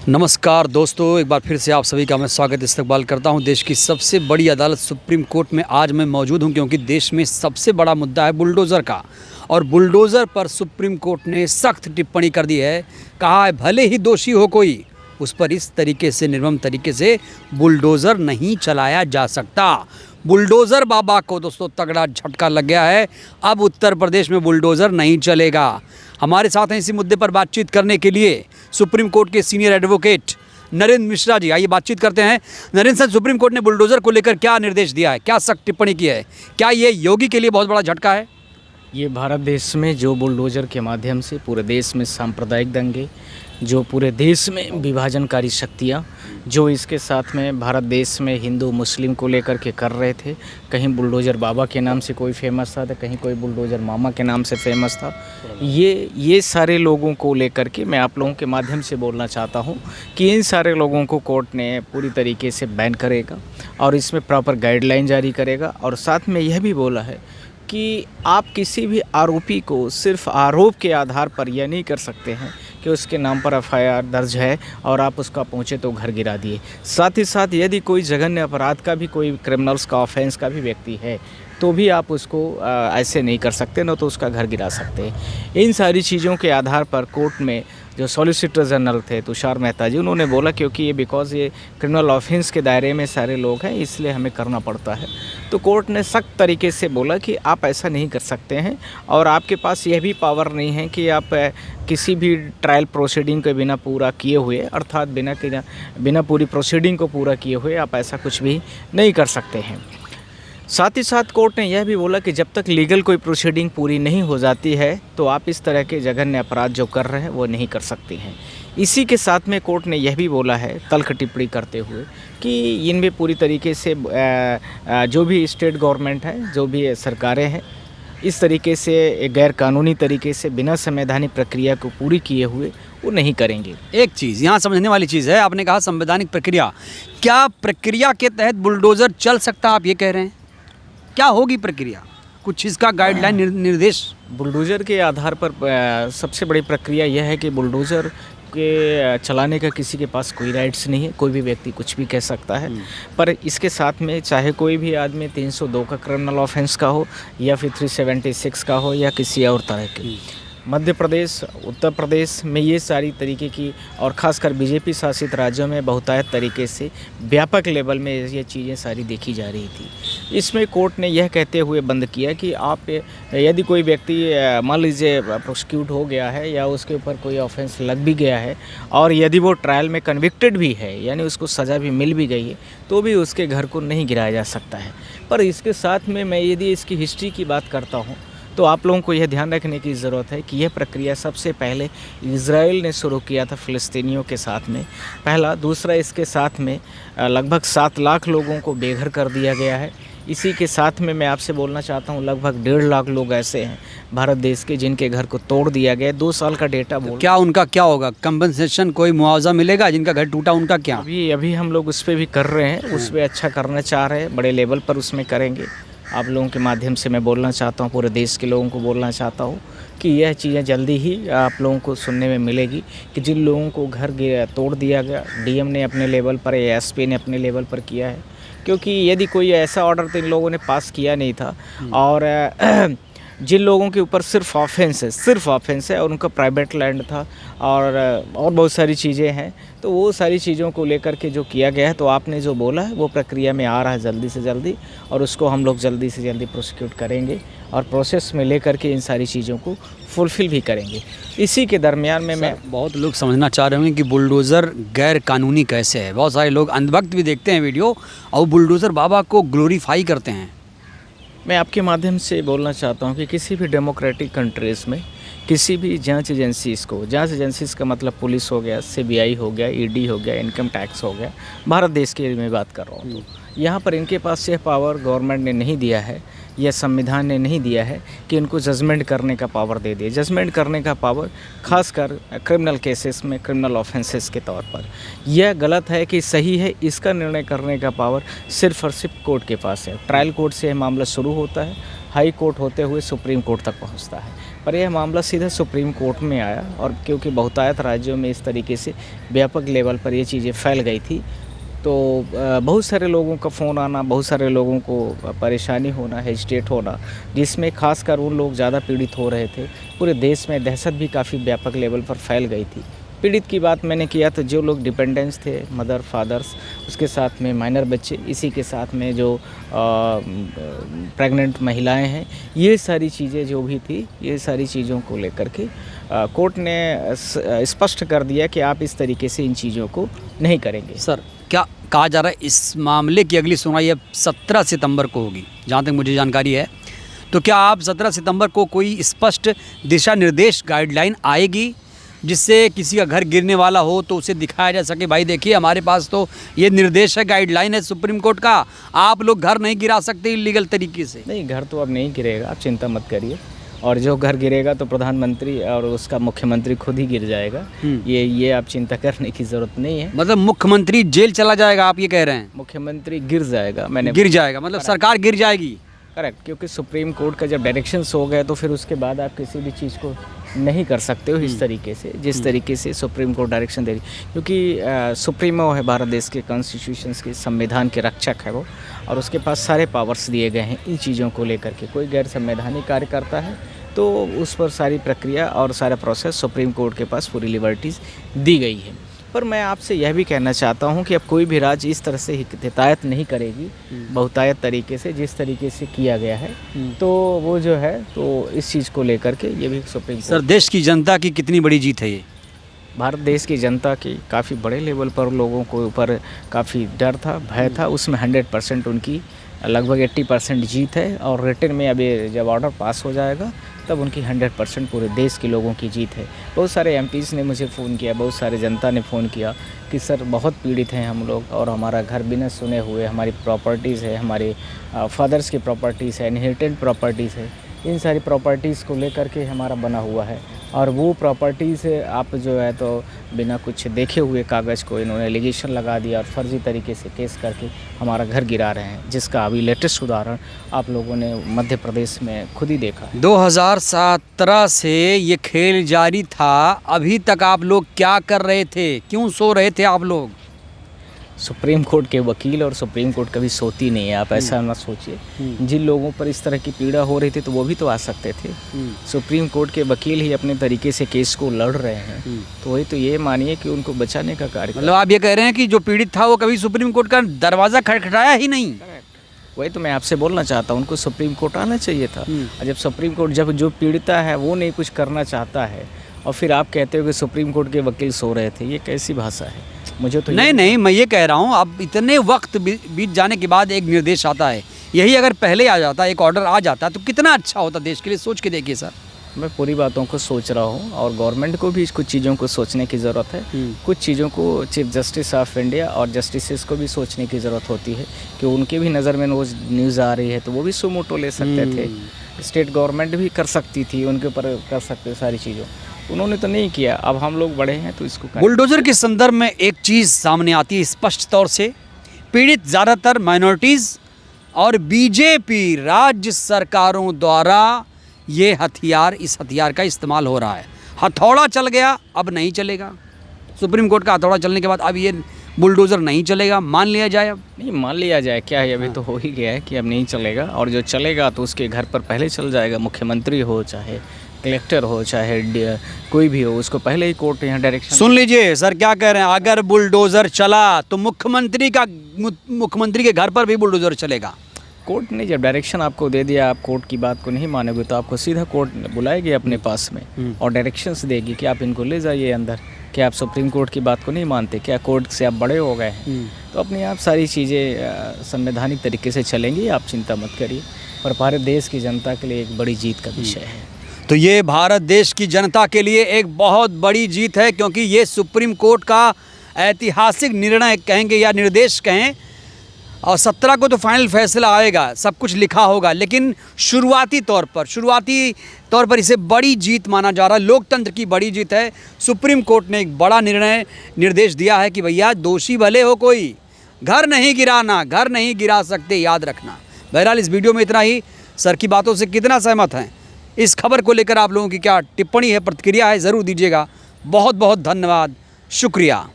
नमस्कार दोस्तों, एक बार फिर से आप सभी का मैं स्वागत इस्तकबाल करता हूं। देश की सबसे बड़ी अदालत सुप्रीम कोर्ट में आज मैं मौजूद हूं क्योंकि देश में सबसे बड़ा मुद्दा है बुलडोज़र का। और बुलडोज़र पर सुप्रीम कोर्ट ने सख्त टिप्पणी कर दी है। कहा है भले ही दोषी हो कोई, उस पर इस तरीके से निर्मम तरीके से बुलडोज़र नहीं चलाया जा सकता। बुलडोज़र बाबा को दोस्तों तगड़ा झटका लग गया है। अब उत्तर प्रदेश में बुलडोज़र नहीं चलेगा। हमारे साथ हैं इसी मुद्दे पर बातचीत करने के लिए सुप्रीम कोर्ट के सीनियर एडवोकेट नरेंद्र मिश्रा जी। आइए बातचीत करते हैं। नरेंद्र सर, सुप्रीम कोर्ट ने बुलडोज़र को लेकर क्या निर्देश दिया है, क्या सख्त टिप्पणी की है? क्या ये योगी के लिए बहुत बड़ा झटका है? ये भारत देश में जो बुलडोज़र के माध्यम से पूरे देश में सांप्रदायिक दंगे, जो पूरे देश में विभाजनकारी शक्तियाँ, जो इसके साथ में भारत देश में हिंदू मुस्लिम को लेकर के कर रहे थे। कहीं बुलडोज़र बाबा के नाम से कोई फेमस था तो कहीं कोई बुलडोज़र मामा के नाम से फेमस था। ये सारे लोगों को लेकर के मैं आप लोगों के माध्यम से बोलना चाहता हूँ कि इन सारे लोगों को कोर्ट ने पूरी तरीके से बैन करेगा और इसमें प्रॉपर गाइडलाइन जारी करेगा। और साथ में यह भी बोला है कि आप किसी भी आरोपी को सिर्फ आरोप के आधार पर यह नहीं कर सकते हैं कि उसके नाम पर एफआईआर दर्ज है और आप उसका पहुँचे तो घर गिरा दिए। साथ ही साथ यदि कोई जघन्य अपराध का भी, कोई क्रिमिनल्स का ऑफेंस का भी व्यक्ति है तो भी आप उसको ऐसे नहीं कर सकते, न तो उसका घर गिरा सकते हैं। इन सारी चीज़ों के आधार पर कोर्ट में जो सॉलिसिटर जनरल थे तुषार मेहता जी, उन्होंने बोला क्योंकि ये बिकॉज ये क्रिमिनल ऑफेंस के दायरे में सारे लोग हैं इसलिए हमें करना पड़ता है। तो कोर्ट ने सख्त तरीके से बोला कि आप ऐसा नहीं कर सकते हैं और आपके पास यह भी पावर नहीं है कि आप किसी भी ट्रायल प्रोसीडिंग के बिना पूरा किए हुए, अर्थात बिना पूरी प्रोसीडिंग को पूरा किए हुए आप ऐसा कुछ भी नहीं कर सकते हैं। साथ ही साथ कोर्ट ने यह भी बोला कि जब तक लीगल कोई प्रोसीडिंग पूरी नहीं हो जाती है तो आप इस तरह के जघन्य अपराध जो कर रहे हैं वो नहीं कर सकती हैं। इसी के साथ में कोर्ट ने यह भी बोला है तल्ख टिप्पणी करते हुए कि इनमें पूरी तरीके से जो भी स्टेट गवर्नमेंट है, जो भी सरकारें हैं, इस तरीके से गैर कानूनी तरीके से बिना संवैधानिक प्रक्रिया को पूरी किए हुए वो नहीं करेंगे। एक चीज़ यहाँ समझने वाली चीज़ है, आपने कहा संवैधानिक प्रक्रिया, क्या प्रक्रिया के तहत बुलडोज़र चल सकता, आप ये कह रहे हैं? क्या होगी प्रक्रिया, कुछ इसका गाइडलाइन निर्देश? बुलडोज़र के आधार पर सबसे बड़ी प्रक्रिया यह है कि बुलडोज़र के चलाने का किसी के पास कोई राइट्स नहीं है, कोई भी व्यक्ति कुछ भी कह सकता है। पर इसके साथ में चाहे कोई भी आदमी 302 का क्रिमिनल ऑफेंस का हो या फिर 376 का हो या किसी और तरह के, मध्य प्रदेश, उत्तर प्रदेश में ये सारी तरीके की और ख़ासकर बीजेपी शासित राज्यों में बहुतायत तरीके से व्यापक लेवल में ये चीज़ें सारी देखी जा रही थी। इसमें कोर्ट ने यह कहते हुए बंद किया कि आप यदि कोई व्यक्ति मान लीजिए प्रोसिक्यूट हो गया है या उसके ऊपर कोई ऑफेंस लग भी गया है और यदि वो ट्रायल में कन्विक्टेड भी है, यानी उसको सज़ा भी मिल भी गई है, तो भी उसके घर को नहीं गिराया जा सकता है। पर इसके साथ में मैं यदि इसकी हिस्ट्री की बात करता हूँ तो आप लोगों को यह ध्यान रखने की ज़रूरत है कि यह प्रक्रिया सबसे पहले इज़राइल ने शुरू किया था फ़िलिस्तीनियों के साथ में, पहला। दूसरा, इसके साथ में लगभग 7 लाख लोगों को बेघर कर दिया गया है। इसी के साथ में मैं आपसे बोलना चाहता हूँ लगभग 1.5 लाख लोग ऐसे हैं भारत देश के जिनके घर को तोड़ दिया गया। 2 साल का डेटा बोल, क्या उनका क्या होगा? कंपनसेशन, कोई मुआवजा मिलेगा जिनका घर टूटा, उनका क्या? अभी हम लोग उस पर भी कर रहे हैं, उस पर अच्छा करना चाह रहे हैं, बड़े लेवल पर उसमें करेंगे। आप लोगों के माध्यम से मैं बोलना चाहता हूँ, पूरे देश के लोगों को बोलना चाहता हूँ कि यह चीज़ें जल्दी ही आप लोगों को सुनने में मिलेगी कि जिन लोगों को घर तोड़ दिया गया, डीएम ने अपने लेवल पर या एसपी ने अपने लेवल पर किया है, क्योंकि यदि कोई ऐसा ऑर्डर तो इन लोगों ने पास किया नहीं था। और जिन लोगों के ऊपर सिर्फ ऑफेंस है और उनका प्राइवेट लैंड था और बहुत सारी चीज़ें हैं, तो वो सारी चीज़ों को लेकर के जो किया गया है, तो आपने जो बोला है वो प्रक्रिया में आ रहा है जल्दी से जल्दी, और उसको हम लोग जल्दी से जल्दी प्रोसिक्यूट करेंगे और प्रोसेस में लेकर के इन सारी चीज़ों को फुलफ़िल भी करेंगे। इसी के दरमियान में मैं बहुत लोग समझना चाह रहे होंगे कि बुलडोज़र गैर कानूनी कैसे है। बहुत सारे लोग अंधभक्त भी देखते हैं वीडियो और बुलडोज़र बाबा को ग्लोरीफाई करते हैं। मैं आपके माध्यम से बोलना चाहता हूं कि किसी भी डेमोक्रेटिक कंट्रीज़ में किसी भी जांच एजेंसीज़ का मतलब पुलिस हो गया, सीबीआई हो गया, ईडी हो गया, इनकम टैक्स हो गया, भारत देश की मैं बात कर रहा हूँ, तो यहाँ पर इनके पास यह पावर गवर्नमेंट ने नहीं दिया है या संविधान ने नहीं दिया है कि इनको जजमेंट करने का पावर दे दिए। जजमेंट करने का पावर खासकर क्रिमिनल केसेस में, क्रिमिनल ऑफेंसेस के तौर पर, यह गलत है कि सही है, इसका निर्णय करने का पावर सिर्फ और सिर्फ कोर्ट के पास है। ट्रायल कोर्ट से यह मामला शुरू होता है, हाई कोर्ट होते हुए सुप्रीम कोर्ट तक पहुंचता है। पर यह मामला सीधा सुप्रीम कोर्ट में आया, और क्योंकि बहुतायत राज्यों में इस तरीके से व्यापक लेवल पर ये चीज़ें फैल गई थी, तो बहुत सारे लोगों का फ़ोन आना, बहुत सारे लोगों को परेशानी होना, हेजिटेट होना, जिसमें खासकर उन लोग ज़्यादा पीड़ित हो रहे थे। पूरे देश में दहशत भी काफ़ी व्यापक लेवल पर फैल गई थी। पीड़ित की बात मैंने किया तो जो लोग डिपेंडेंट्स थे, मदर फादर्स, उसके साथ में माइनर बच्चे, इसी के साथ में जो प्रेग्नेंट महिलाएं हैं, ये सारी चीज़ें जो भी थी, ये सारी चीज़ों को लेकर के कोर्ट ने स्पष्ट कर दिया कि आप इस तरीके से इन चीज़ों को नहीं करेंगे। सर, क्या कहा जा रहा है इस मामले की अगली सुनवाई अब 17 सितंबर को होगी, जहाँ तक मुझे जानकारी है। तो क्या आप 17 सितंबर को कोई स्पष्ट दिशा निर्देश गाइडलाइन आएगी जिससे किसी का घर गिरने वाला हो तो उसे दिखाया जा सके, भाई देखिए हमारे पास तो ये निर्देश है, गाइडलाइन है सुप्रीम कोर्ट का, आप लोग घर नहीं गिरा सकते इलीगल तरीके से? नहीं, घर तो अब नहीं गिरेगा, आप चिंता मत करिए। और जो घर गिरेगा तो प्रधानमंत्री और उसका मुख्यमंत्री खुद ही गिर जाएगा। ये आप चिंता करने की ज़रूरत नहीं है। मतलब मुख्यमंत्री जेल चला जाएगा, आप ये कह रहे हैं? मुख्यमंत्री गिर जाएगा, मैंने गिर जाएगा मतलब सरकार गिर जाएगी। करेक्ट, क्योंकि सुप्रीम कोर्ट का जब डायरेक्शंस हो गए तो फिर उसके बाद आप किसी भी चीज़ को नहीं कर सकते हो इस तरीके से, जिस तरीके से सुप्रीम कोर्ट डायरेक्शन दे रही, क्योंकि सुप्रीमो है भारत देश के कॉन्स्टिट्यूशंस के, संविधान के रक्षक है वो, और उसके पास सारे पावर्स दिए गए हैं इन चीज़ों को लेकर के। कोई गैर संवैधानिक कार्य करता है तो उस पर सारी प्रक्रिया और सारा प्रोसेस सुप्रीम कोर्ट के पास पूरी लिबर्टीज़ दी गई है। पर मैं आपसे यह भी कहना चाहता हूं कि अब कोई भी राज्य इस तरह से हितायत नहीं करेगी बहुतायत तरीके से, जिस तरीके से किया गया है, तो वो जो है तो इस चीज़ को लेकर के ये भी सुप्रीम कोर्ट। सर, देश की जनता की कितनी बड़ी जीत है ये? भारत देश की जनता की काफ़ी बड़े लेवल पर लोगों को ऊपर काफ़ी डर था, भय था, उसमें 100% उनकी लगभग 80% जीत है। और रिटर्न में अभी जब ऑर्डर पास हो जाएगा तब उनकी 100% पूरे देश के लोगों की जीत है। बहुत सारे एमपीज़ ने मुझे फ़ोन किया, बहुत सारे जनता ने फ़ोन किया कि सर बहुत पीड़ित हैं हम लोग, और हमारा घर बिना सुने हुए, हमारी प्रॉपर्टीज़ है, हमारे फादर्स की प्रॉपर्टीज़ है, इनहेरिटेड प्रॉपर्टीज़ है, इन सारी प्रॉपर्टीज़ को लेकर के हमारा बना हुआ है। और वो प्रॉपर्टीज़ आप जो है तो बिना कुछ देखे हुए कागज़ को इन्होंने एलिगेशन लगा दिया और फर्जी तरीके से केस करके हमारा घर गिरा रहे हैं, जिसका अभी लेटेस्ट उदाहरण आप लोगों ने मध्य प्रदेश में खुद ही देखा है। 2017 से ये खेल जारी था, अभी तक आप लोग क्या कर रहे थे, क्यों सो रहे थे आप लोग? सुप्रीम कोर्ट के वकील और सुप्रीम कोर्ट कभी सोती नहीं है, आप ऐसा ना सोचिए। जिन लोगों पर इस तरह की पीड़ा हो रही थी तो वो भी तो आ सकते थे। सुप्रीम कोर्ट के वकील ही अपने तरीके से केस को लड़ रहे हैं, तो वही तो ये मानिए कि उनको बचाने का कार्य। मतलब आप ये कह रहे हैं कि जो पीड़ित था वो कभी सुप्रीम कोर्ट का दरवाज़ा खटखटाया ही नहीं? वही तो मैं आपसे बोलना चाहता हूँ, उनको सुप्रीम कोर्ट आना चाहिए था। और जब सुप्रीम कोर्ट, जब जो पीड़िता है वो नहीं कुछ करना चाहता है और फिर आप कहते हो कि सुप्रीम कोर्ट के वकील सो रहे थे, ये कैसी भाषा है? मुझे तो नहीं, मैं ये कह रहा हूँ अब इतने वक्त बीत जाने के बाद एक निर्देश आता है, यही अगर पहले आ जाता, एक ऑर्डर आ जाता तो कितना अच्छा होता देश के लिए। सोच के देखिए सर। मैं पूरी बातों को सोच रहा हूँ और गवर्नमेंट को भी कुछ चीज़ों को सोचने की ज़रूरत है। कुछ चीज़ों को चीफ जस्टिस ऑफ इंडिया और जस्टिसेस को भी सोचने की ज़रूरत होती है कि उनके भी नज़र में रोज़ न्यूज़ आ रही है तो वो भी सुमोटो ले सकते थे। स्टेट गवर्नमेंट भी कर सकती थी, उनके ऊपर कर सकते सारी चीज़ों, उन्होंने तो नहीं किया। अब हम लोग बड़े हैं तो इसको बुलडोजर के संदर्भ में एक चीज़ सामने आती है स्पष्ट तौर से, पीड़ित ज़्यादातर माइनॉरिटीज़ और बीजेपी राज्य सरकारों द्वारा ये हथियार, इस हथियार का इस्तेमाल हो रहा है। हथौड़ा चल गया, अब नहीं चलेगा। सुप्रीम कोर्ट का हथौड़ा चलने के बाद अब ये बुलडोज़र नहीं चलेगा, मान लिया जाए? अब नहीं मान लिया जाए, क्या है, अभी तो हो ही गया है कि अब नहीं चलेगा। और जो चलेगा तो उसके घर पर पहले चल जाएगा, मुख्यमंत्री हो चाहे कलेक्टर हो चाहे कोई भी हो, उसको पहले ही कोर्ट यहाँ डायरेक्शन। सुन लीजिए सर क्या कह रहे हैं, अगर बुलडोज़र चला तो मुख्यमंत्री के घर पर भी बुलडोज़र चलेगा। कोर्ट ने जब डायरेक्शन आपको दे दिया, आप कोर्ट की बात को नहीं मानोगे तो आपको सीधा कोर्ट बुलाएगी अपने पास में और डायरेक्शंस देगी कि आप इनको ले जाइए अंदर। क्या आप सुप्रीम कोर्ट की बात को नहीं मानते? क्या कोर्ट से आप बड़े हो गए हैं? तो अपने आप सारी चीज़ें संवैधानिक तरीके से चलेंगी, आप चिंता मत करिए। पर भारत देश की जनता के लिए एक बड़ी जीत का विषय है। तो ये भारत देश की जनता के लिए एक बहुत बड़ी जीत है, क्योंकि ये सुप्रीम कोर्ट का ऐतिहासिक निर्णय कहेंगे या निर्देश कहें, और 17 को तो फाइनल फैसला आएगा, सब कुछ लिखा होगा, लेकिन शुरुआती तौर पर इसे बड़ी जीत माना जा रहा है। लोकतंत्र की बड़ी जीत है। सुप्रीम कोर्ट ने एक बड़ा निर्देश दिया है कि भैया दोषी भले हो कोई, घर नहीं गिराना, घर नहीं गिरा सकते, याद रखना। बहरहाल इस वीडियो में इतना ही। सर की बातों से कितना सहमत हैं इस खबर को लेकर आप लोगों की क्या टिप्पणी है, प्रतिक्रिया है, ज़रूर दीजिएगा। बहुत बहुत धन्यवाद, शुक्रिया।